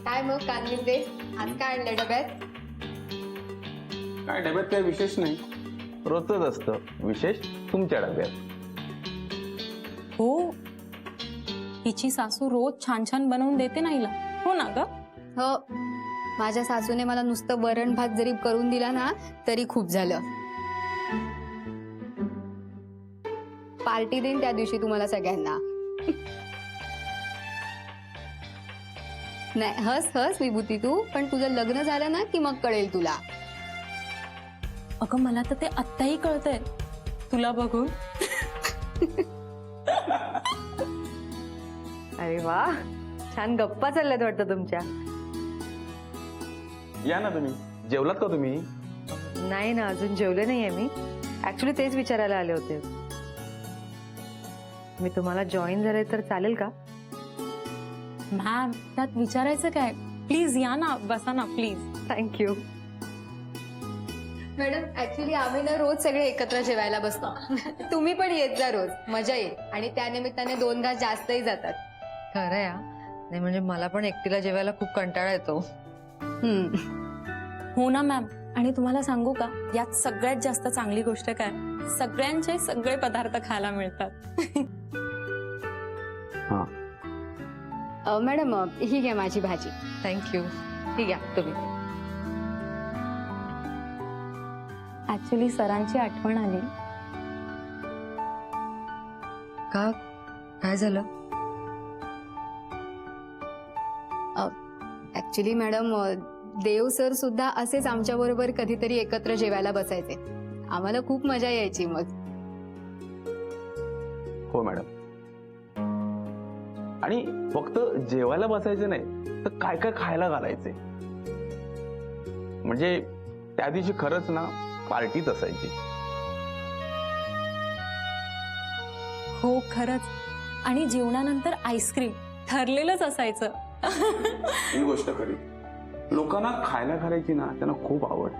काय मग कानविंदे, आज काय आणलं डब्यात? काय डब्यात काही विशेष नाही, रोजच असतं विशेष तुमच्या डब्यात. हो, हिची सासू रोज छान छान बनवून देते ना हिला. हो ना ग? हो, माझ्या सासूने मला नुसतं वरण भात जरी करून दिला ना तरी खूप झालं. पार्टी देईन त्या दिवशी तुम्हाला सगळ्यांना. नाही, हस हस विभूती तू, पण तुझं लग्न झालं ना की मग कळेल तुला. अगं मला तर ते आत्ताही कळतंय तुला बघून. अरे वा, छान गप्पा चालल्यात वाटतं तुमच्या. या ना तुम्ही, जेवलात का तुम्ही? नाही ना, अजून जेवले नाहीये मी. ऍक्च्युली तेच विचारायला आले होते. मी तुम्हाला जॉईन झाले तर चालेल का? मॅम, त्यात विचारायचं काय? प्लीज या ना, बसा ना प्लीज. थँक्यू. मॅडम, ऍक्च्युली आम्ही ना रोज सगळे एकत्र जेवायला बसतो. तुम्ही पण येत जा रोज, मजा येईल. आणि त्या निमित्ताने 2 घास जास्तही जातात. खरं या, नाही म्हणजे मला पण एकटीला जेवायला खूप कंटाळा येतो. हो ना मॅम, आणि तुम्हाला सांगू का, यात सगळ्यात जास्त चांगली गोष्ट काय, सगळ्यांचे सगळे पदार्थ खायला मिळतात. हा, मॅडम, ही घ्या माझी भाजी. थँक्यू. ठीक आहे तुम्ही. ऍक्च्युली सरांची आठवण आली. का, काय झालं? ऍक्च्युली मॅडम, देव सर सुद्धा असेच आमच्या बरोबर कधीतरी एकत्र जेवायला बसायचे. आम्हाला खूप मजा यायची मग. हो मॅडम. आणि फक्त जेवायला बसायचे नाही तर काय काय खायला घालायचे, म्हणजे त्या दिवशी खरंच ना पार्टीच असायची. हो खरंच, आणि जेवणानंतर आईस्क्रीम ठरलेलंच असायचं. ही गोष्ट खरी, लोकांना खायला घालायची ना, त्यांना खूप आवड.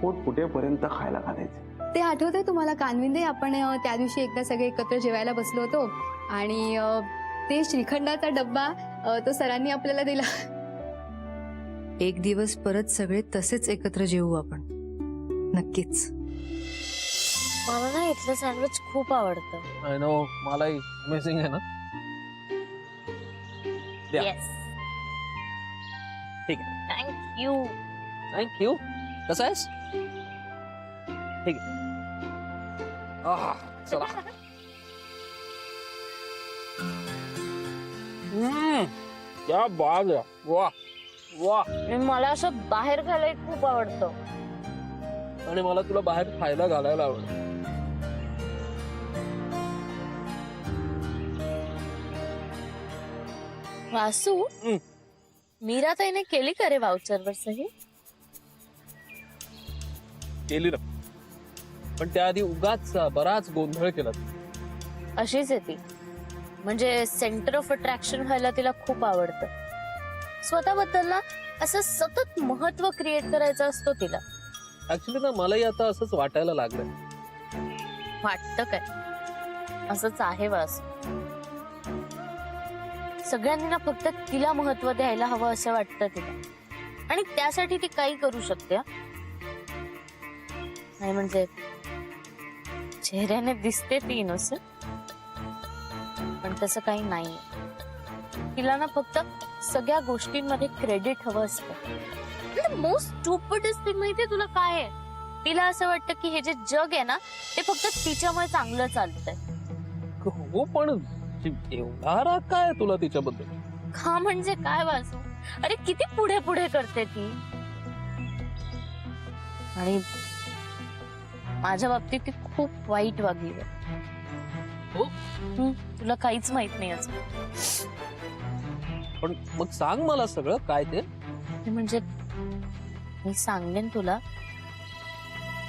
पोट फुटेपर्यंत खायला घालायचे. ते आठवतंय तुम्हाला कानविंदे, आपण त्या दिवशी एकदा सगळे एकत्र जेवायला बसलो होतो आणि ते श्रीखंडाचा डब्बा तो सरांनी आपल्याला दिला. एक दिवस परत सगळे तसेच एकत्र जेवू आपण, नक्कीच. मला ना इथलं सँडविच खूप आवडतं. आय नो, मलाही अमेझिंग आहे ना. द्या. येस, ठीक आहे. थँक्यू. थँक्यू. कसं आहेस? ठीक आहे. आहा, चला. क्या बात आहे. वाह वाह. आणि मला असं बाहेर खायला खूप आवडतं. आणि मला तुला बाहेर खायला घालायला आवडतं. वासू, मीराताईने केली का रे वाउचरवर सही? केली ना, पण त्याआधी उगाच बराच गोंधळ केला. अशीच आहे ती, म्हणजे सेंटर ऑफ अट्रॅक्शन व्हायला तिला खूप आवडतं. स्वतःबद्दल ना असं सतत महत्व क्रिएट करायचं असतो तिला. ऍक्च्युली ना मलाही आता असंच वाटायला लागलंय. वाटतं काय? असंच आहे वासू. सगळ्यांनी ना फक्त तिला महत्व द्यायला हवं असं वाटतं तिला, आणि त्यासाठी ती काही करू शकते. नाही म्हणजे चेहऱ्याने दिसते ती इनोसंट, पण तसं काही नाही. तिला ना फक्त सगळ्या गोष्टींमध्ये क्रेडिट हवं असतं. मोस्ट स्टुपिडेस्ट थिंग माहितीये तुला काय आहे? तिला असं वाटतं की हे जे जग आहे ना ते फक्त तिच्यामुळे चांगलं चालतंय. हो, पण एवढा राग काय तुला तिच्याबद्दल? का म्हणजे काय वासू? अरे किती पुढे पुढे करते ती. आणि माझ्या बाबतीत ती खूप वाईट वागली. हो? तुला काहीच माहित नाही असं. पण मग सांग मला सगळं काय ते. म्हणजे मी सांगेन तुला,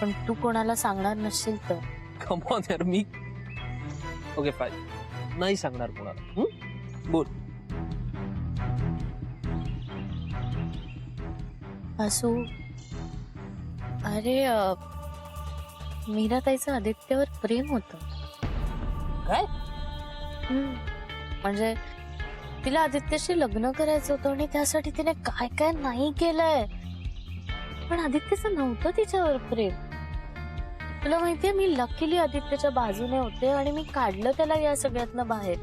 पण तू कोणाला सांगणार नसशील तर. कम ऑन यार, मी ओके फाईन, नाही सांगणार कोणाला. बोल. असू, अरे मीराताईचं आदित्यवर प्रेम होतं. काय? म्हणजे तिला आदित्यशी लग्न करायचं होतं आणि त्यासाठी तिने काय काय नाही केलंय. पण आदित्यचं नव्हतं तिच्यावर प्रेम. तुला माहितीये, मी लकीली आदित्यच्या बाजूने होते आणि मी काढलं त्याला या सगळ्यातनं बाहेर.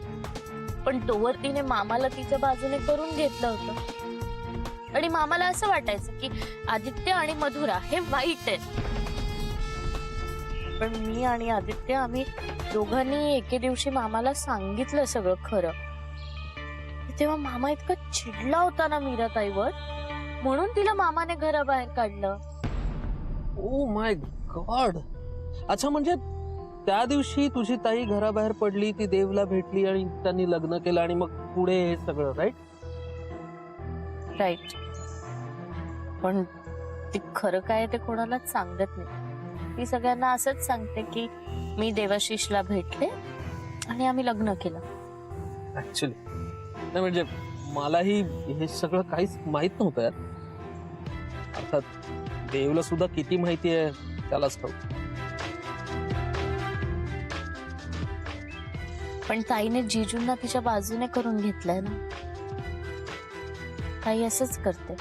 पण तोवर तिने मामाला तिच्या बाजूने करून घेतलं होतं आणि मामाला असं वाटायचं की आदित्य आणि मधुरा हे वाईट आहेत. पण मी आणि आदित्य आम्ही दोघांनी एके दिवशी मामाला सांगितलं सगळं खरं. तेव्हा मामा इतका चिडला होता ना मीराताईवर, म्हणून तिला मामाने घराबाहेर काढलं. Oh my God. अच्छा, म्हणजे त्या दिवशी तुझी ताई घराबाहेर पडली, ती देवला भेटली आणि त्यांनी लग्न केलं आणि मग पुढे हे सगळं, राईट? राईट. पण ती खरं काय ते कोणालाच सांगत नाही. ती सगळ्यांना असंच सांगते की मी देवाशिषला भेटले आणि आम्ही लग्न केलं. ऍक्च्युली नाही, म्हणजे मलाही हे सगळं काहीच माहित नव्हतं यार. अर्थात देवला सुद्धा किती माहिती आहे त्यालाच ठाऊक. पण ताईने जीजूंना तिच्या बाजूने करून घेतलंय ना. ताई असंच करते.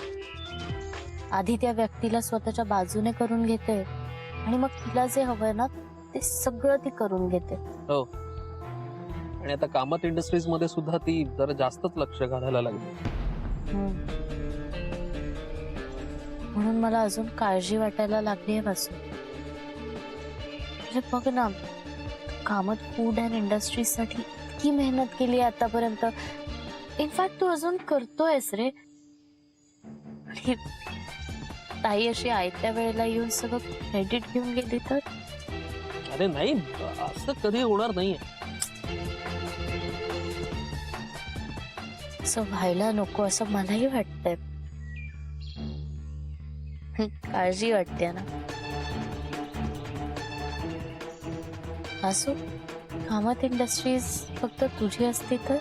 आधी त्या व्यक्तीला स्वतःच्या बाजूने करून घेते आणि मग तिला जे हवंय ना ते सगळं ती करून घेते. हो, आणि आता कामत इंडस्ट्रीज मध्ये सुद्धा ती जरा जास्तच लक्ष घालायला लागली. म्हणून मला अजून काळजी वाटायला लागली आहे वासू. म्हणजे बघ ना, कामत फूड अँड इंडस्ट्रीज साठी इतकी मेहनत केली आतापर्यंत. इनफॅक्ट तू अजून करतोयस रे. आणि ताई अशी आयत्या वेळेला येऊन सगळं क्रेडिट घेऊन गेली तर? अरे नाही, असं कधी होणार नाहीये. असं व्हायला नको असं मलाही वाटतंय. काळजी वाटते ना. असो, कामत इंडस्ट्रीज फक्त तुझी असती तर?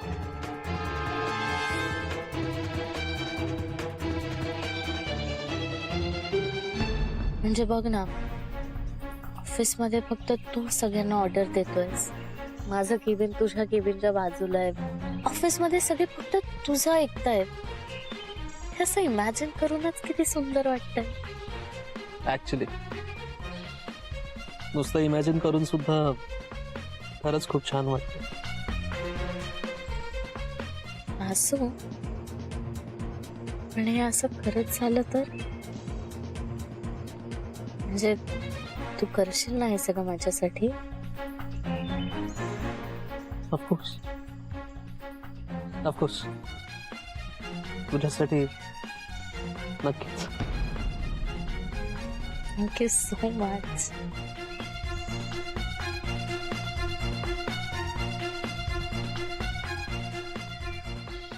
म्हणजे बघ ना, ऑफिस मध्ये फक्त तू सगळ्यांना ऑर्डर देतोयस. माझं केबिन तुझ्या केबिनच्या बाजूला आहे. ऑफिस मध्ये सगळे फक्त तुझं ऐकतायत. असं इमॅजिन करूनच किती सुंदर वाटतंय. ऍक्च्युली नुसतं इमॅजिन करून सुद्धा खरंच खूप छान वाटतं. असो, पण हे असं खरंच झालं तर? म्हणजे तू करशील ना हे सगळं माझ्यासाठी? ऑफकोर्स, ऑफकोर्स, तुझ्यासाठी नक्कीच. Thank you so much.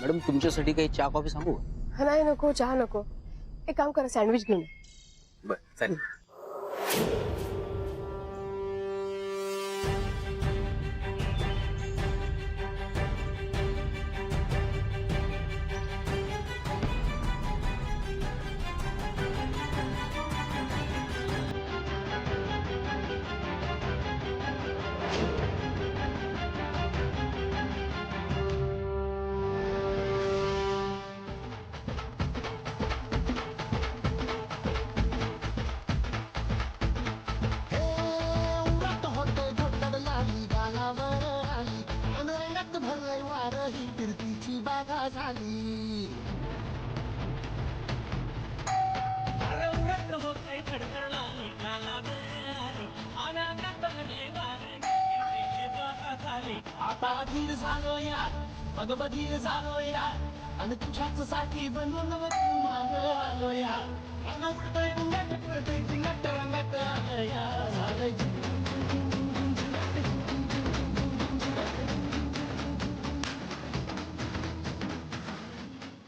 मॅडम, तुमच्यासाठी काही चहा कॉफी सांगू? नाही नको, चहा नको. एक काम करा, सँडविच घेऊन या. बरं, चालेल.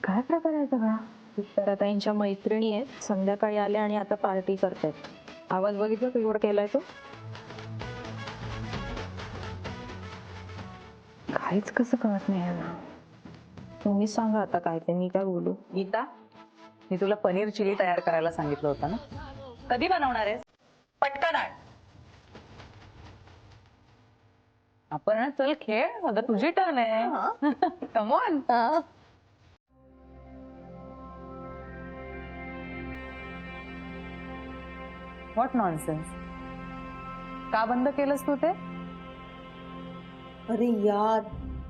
काय प्रकार आहे सगळा? ताईंच्या मैत्रिणी आहेत, संध्याकाळी आल्या आणि आता पार्टी करतायत. आवाज बघितलं केवढ केलाय तो? काहीच कसं कळत नाही ना. तुम्ही सांगा आता काय ते, मी काय बोलू? गीता, मी तुला पनीर चिली तयार करायला सांगितलं होतं ना. कधी बनवणार आहेस? पटकन आण. आपण चल खेळ, आता तुझी टर्न आहे. कमॉन. What nonsense. का बंद केलंस तू ते? अरे यार,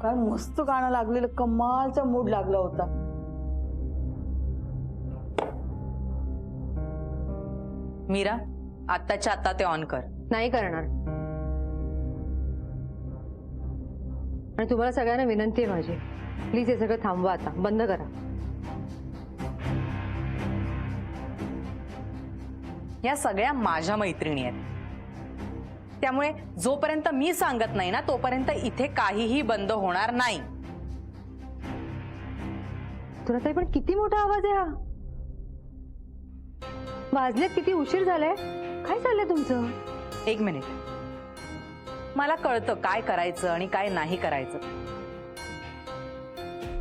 काय मस्त गाणं लागलेलं, कमालचा मूड लागला होता. मीरा, आत्ताच्या आता ते ऑन कर. नाही करणार. आणि तुम्हाला सगळ्यांना विनंती आहे माझी, प्लीज हे सगळं थांबवा आता, बंद करा. या सगळ्या माझ्या मैत्रिणी आहेत, त्यामुळे जोपर्यंत मी सांगत नाही ना तोपर्यंत इथे काहीही बंद होणार नाही. तुला ताई पण किती मोठा आवाज आहे हा. वाजलेत किती, उशीर झालाय, काय चाललंय तुमचं? एक मिनिट. मला कळतं काय करायचं आणि काय नाही करायचं.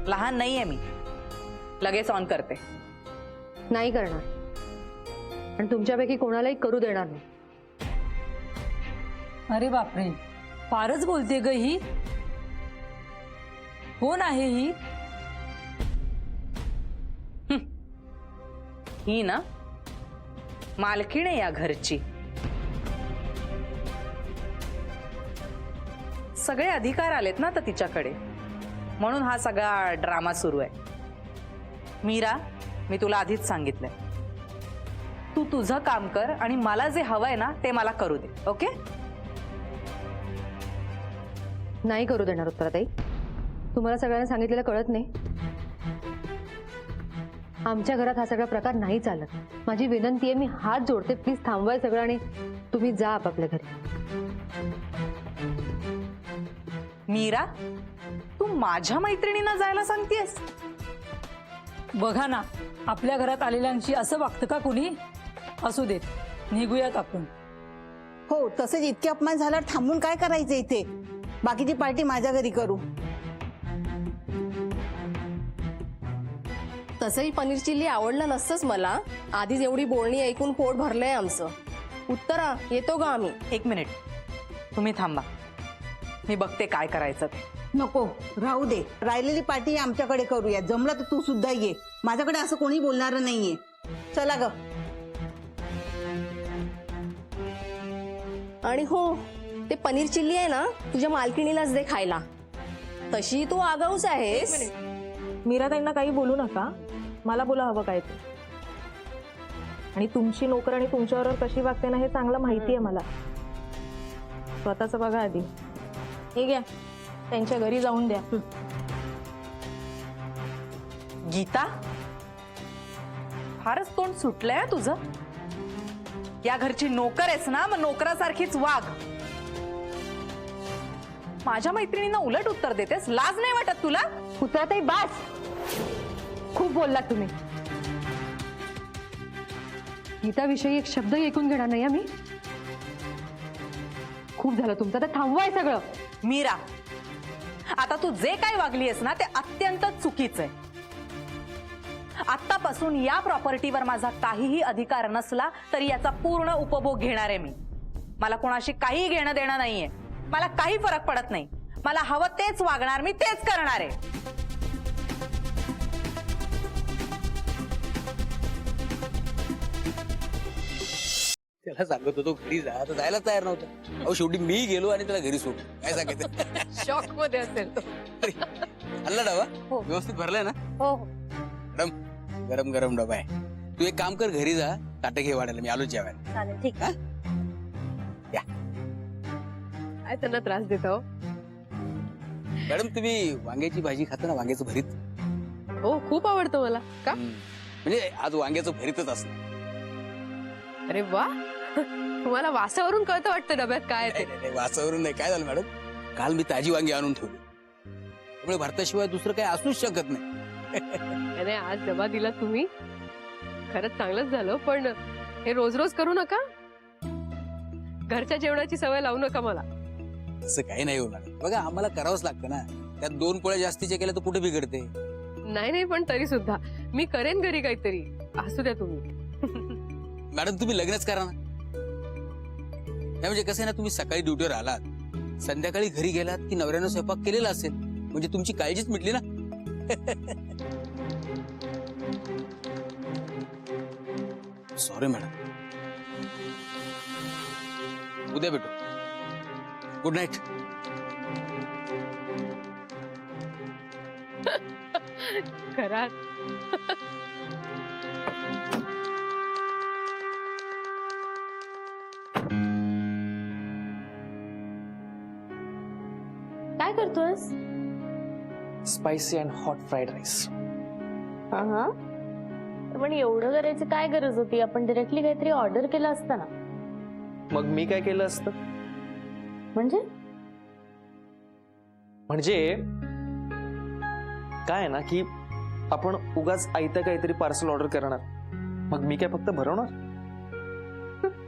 लहान नाहीये मी, लगेच ऑन करते. नाही करणार, आणि तुमच्यापैकी कोणालाही करू देणार नाही. अरे बापरे, फारच बोलते ग ही. कोण आहे ही? ही ना मालकीण आहे या घरची. सगळे अधिकार आलेत ना तर तिच्याकडे, म्हणून हा सगळा ड्रामा सुरू आहे. मीरा, मी तुला आधीच सांगितलंय, तू तुझं काम कर आणि मला जे हवंय ना ते मला करू दे. ओके? नाही करू देणार उत्तराताई. तुम्हाला सगळ्यांना सांगितलेलं कळत नाही. आमच्या घरात हा सगळा प्रकार नाही चालत. माझी विनंती आहे, मी हात जोडते, प्लीज थांबवाय सगळं आणि तुम्ही जा आपापल्या घरी. मीरा, तू माझ्या मैत्रिणींना जायला सांगतेस? बघा ना, आपल्या घरात आलेल्यांशी असं वागतं का कुणी? असू देत, निघूयात आपण. हो, तसेच इतके अपमान झाल्यावर थांबून काय करायचं इथे? बाकीची पार्टी माझ्या घरी करू. तसंही पनीर चिल्ली आवडलं नसतंच मला. आधीच एवढी बोलणी ऐकून पोट भरलंय आमचं. उत्तरा, येतो का आम्ही? एक मिनिट, तुम्ही थांबा, मी बघते काय करायचं ते. नको, राहू दे. राहिलेली पार्टी आमच्याकडे करूया. जमलं तर तू सुद्धा ये. माझ्याकडे असं कोणी बोलणार नाहीये. चला ग. आणि हो, ते पनीर चिल्ली आहे ना, तुझ्या मालकिणीलाच दे खायला. तशी तू आगाऊच आहेस. मीरा त्यांना काही बोलू नका, मला बोला हवं काय ते. आणि तुमची नोकर आणि तुमच्याबरोबर कशी वागते ना हे चांगलं माहिती आहे मला. स्वतःच बघा आधी. हे घ्या, त्यांच्या घरी जाऊन द्या. गीता, फारच तोंड सुटलंय तुझं. या घरची नोकर आहेस ना, मग नोकरासारखीच वाग. माझ्या मैत्रिणींना उलट उत्तर देतेस, लाज नाही वाटत तुला? उत्तराताई बास, खूप बोललात तुम्ही. गीताविषयी एक शब्द ऐकून घेणार नाही मी. खूप झालं तुमचं, आता थांबवाय सगळं. मीरा, आता तू जे काही वागली आहेस ना ते अत्यंत चुकीचं आहे. आतापासून या प्रॉपर्टीवर माझा काहीही अधिकार नसला तरी याचा पूर्ण उपभोग घेणार आहे मी. मला कोणाशी काही घेणं देणं नाहीये. मला काही फरक पडत नाही. मला हवं तेच वागणार, मी तेच करणार आहे. त्याला सांगत होतो घरी जा, तर जायला तयार नव्हता. अहो शेवटी मी गेलो आणि त्याला घरी सोडलो. काय सांगायचं? शॉक मध्ये असेल तो. हल्ला डबा व्यवस्थित भरलाय ना? हो. मॅडम, गरम गरम डबा आहे. तू एक काम कर, घरी जा, ताटं घे वाढायला, मी आलो जेवायला. चालेल, ठीक. हा? या. काय त्यांना त्रास देतो? मॅडम, तुम्ही वांग्याची भाजी खाता ना, वांग्याचं भरीत? हो, खूप आवडतं मला. का? म्हणजे आज वांग्याचं भरीतच असतं. अरे वा, तुम्हाला वासावरून कळतं वाटतं डब्यात काय ते. नाही, वासावरून नाही. काय झालं मॅडम, काल मी ताजी वांगी आणून ठेवली, त्यामुळे भरताशिवाय दुसरं काही असूच शकत नाही. नाही, आज डबा दिला तुम्ही, खरंच चांगलंच झालं. पण हे रोज रोज करू नका. घरच्या जेवणाची सवय लावू नका मला. असं काही नाही होणार. बघा, आम्हाला करावंच लागतं ना. त्यात 2 पोळ्या जास्तीच्या केल्या तर कुठे बिघडते? नाही, पण तरी सुद्धा मी करेन घरी काहीतरी. असू द्या तुम्ही. मॅडम, तुम्ही लग्नच करा ना. म्हणजे कसं आहे ना, तुम्ही सकाळी ड्युटीवर आलात, संध्याकाळी घरी गेलात की नवऱ्यानं स्वयंपाक केलेला असेल, म्हणजे तुमची काळजीच मिटली ना. Sorry madam. उद्या भेटू. Good night. घरात काय करतोयस? Spicy and hot fried rice. हा, पण एवढं करायची काय गरज होती? आपण डिरेक्टली काहीतरी ऑर्डर केलं असतं ना. मग मी काय केलं असतं? म्हणजे काय ना की आपण उगाच आयतं काहीतरी पार्सल ऑर्डर करणार, मग मी काय फक्त भरवणार?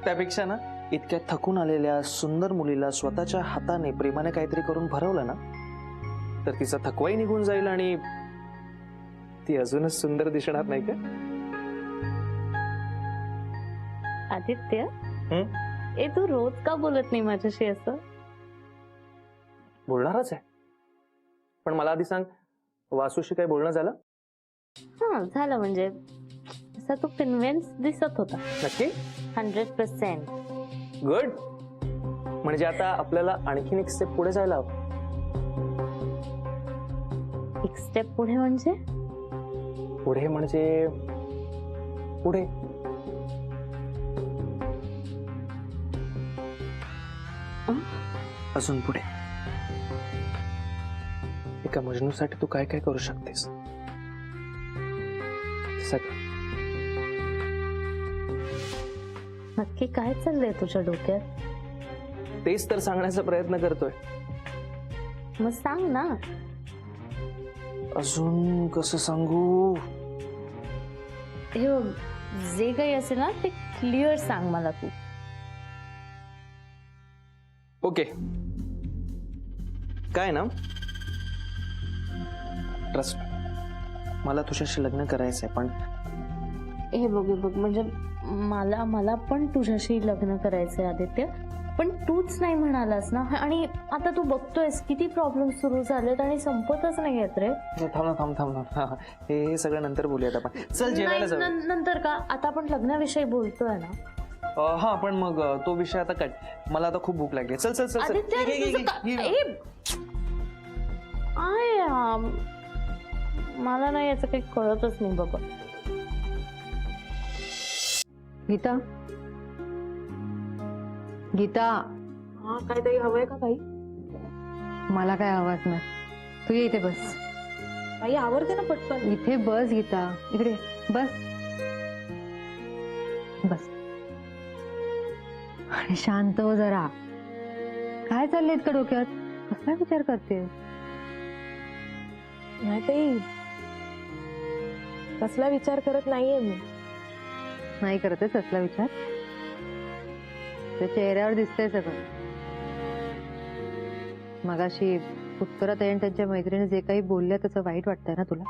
त्यापेक्षा ना इतक्या थकून आलेल्या सुंदर मुलीला स्वतःच्या हाताने प्रेमाने काहीतरी करून भरवलं ना, तर तिचा थकवाही निघून जाईल आणि ती अजूनच सुंदर दिसणार नाही का? आदित्य, ए तू रोज का बोलत नाही माझ्याशी असं? बोलणारच आहे, पण मला आधी सांग, वासूशी काही बोलणं झालं? हा झालं. म्हणजे असा तू कन्व्हिन्स दिसत होता. नक्की? 100%. गुड. म्हणजे आता आपल्याला आणखीन एक स्टेप पुढे जायला हवं. एक स्टेप पुढे म्हणजे? पुढे म्हणजे पुढे. अजून पुढे. एका मजनूसाठी तू काय काय करू शकतेस सगळं. नक्की काय चाललंय तुझ्या डोक्यात? तेच तर सांगण्याचा प्रयत्न करतोय. मग सांग ना. अजून कसं सांगू? हे बघ, जे काही असेल ना ते क्लिअर सांग मला तू. ओके. काय ना, ट्रस्ट, मला तुझ्याशी लग्न करायचंय, पण हे बघ म्हणजे मला पण तुझ्याशी लग्न करायचंय आदित्य, पण तूच नाही म्हणालास ना. आणि आता तू बघतोयस किती प्रॉब्लेम सुरू झालेत आणि संपतच नाही येत रे. थांब. हे सगळं नंतर बोलूयात आपण. चल जेवायला जाऊ. नंतर का? आता आपण लग्नाविषयी बोलतोय ना. हा, पण मग तो विषय आता कट. मला आता खूप भूक लागली. चल चल चल चल. आदित्य, मला नाही याचं काही कळतच नाही बाबा. गीता, गीता, हा काय तरी हवंय का काही? मला काय आवाज नाही. तू ये इथे बस. काही आवडते ना पटकन. इथे बस गीता, इकडे बस. बस आणि शांत हो जरा. काय चाललंय इतकं डोक्यात? कसला विचार करते? नाही ताई, कसला विचार करत नाहीये मी. नाही करतेस कसला विचार? त्या चेहऱ्यावर दिसतंय सगळं. मगाशी उत्तरात आणि त्यांच्या मैत्रिणी जे काही बोलल्या त्याचं वाईट वाटतंय ना तुला?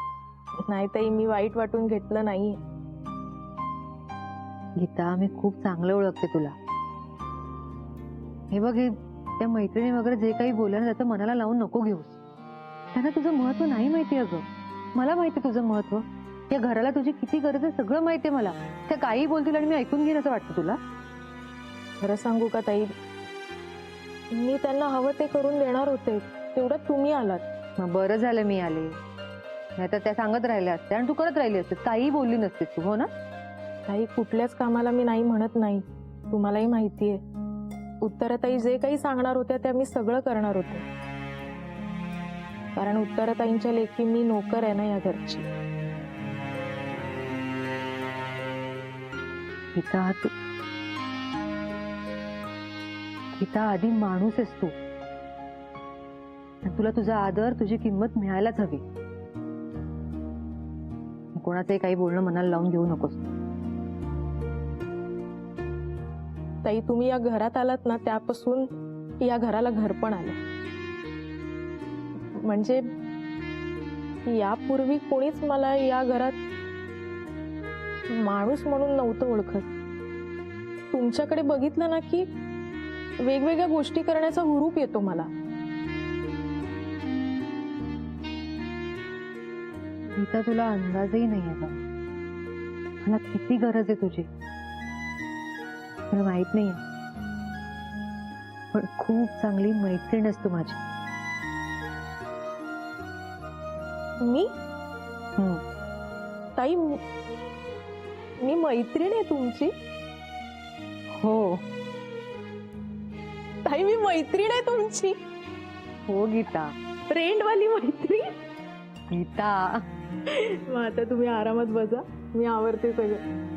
नाही ताई, मी वाईट वाटून घेतलं नाहीये. गीता, मी खूप चांगलं ओळखते तुला. हे बघ, हे त्या मैत्रिणी वगैरे जे काही बोलल्या ना त्याचं मनाला लावून नको घेऊस. त्यांना तुझं महत्व नाही माहिती. अगं मला माहिती तुझं महत्व. या घराला तुझी किती गरज आहे सगळं माहितीये मला. त्या काही बोलतील आणि मी ऐकून घेईन असं वाटतं तुला? खरं सांगू का ताई, मी त्यांना हवं ते करून देणार होते, तेवढ्यात तुम्ही आलात. मग बरं झालं मी आले, नाहीतर त्या सांगत राहिल्या असत्या आणि तू करत राहिली असते, काही बोलली नसतेस तू. हो ना ताई, कुठल्याच कामाला मी नाही म्हणत नाही, तुम्हालाही माहितीये. उत्तराताई जे काही सांगणार होत्या त्या मी सगळं करणार होते, कारण उत्तराताईंच्या लेखी मी नोकर आहे ना या घरची. गीता, तू गीता आधी माणूस आहेस तू. तुला तुझा आदर, तुझी किंमत मिळायलाच हवी. कोणाचंही काही बोलणं मनाला लावून घेऊ नकोस. ताई, तुम्ही या घरात आलात ना त्यापासून या घराला घर पण आलं. म्हणजे यापूर्वी कोणीच मला या घरात माणूस म्हणून नव्हतं ओळखत. तुमच्याकडे बघितलं ना की वेगवेगळ्या गोष्टी करण्याचा हुरूप येतो मला. गीता, तुला अंदाजही नाही आहे मला किती गरज आहे तुझी. मला माहित नाही पण खूप चांगली मैत्रीण आहेस तू माझी. मी हम्म. ताई, मी मैत्रीण आहे तुमची. हो ताई, मी मैत्रीण आहे तुमची. हो गीता. फ्रेंड वाली मैत्रीण. गीता मग आता तुम्ही आरामात बसा, मी आवरते सगळं.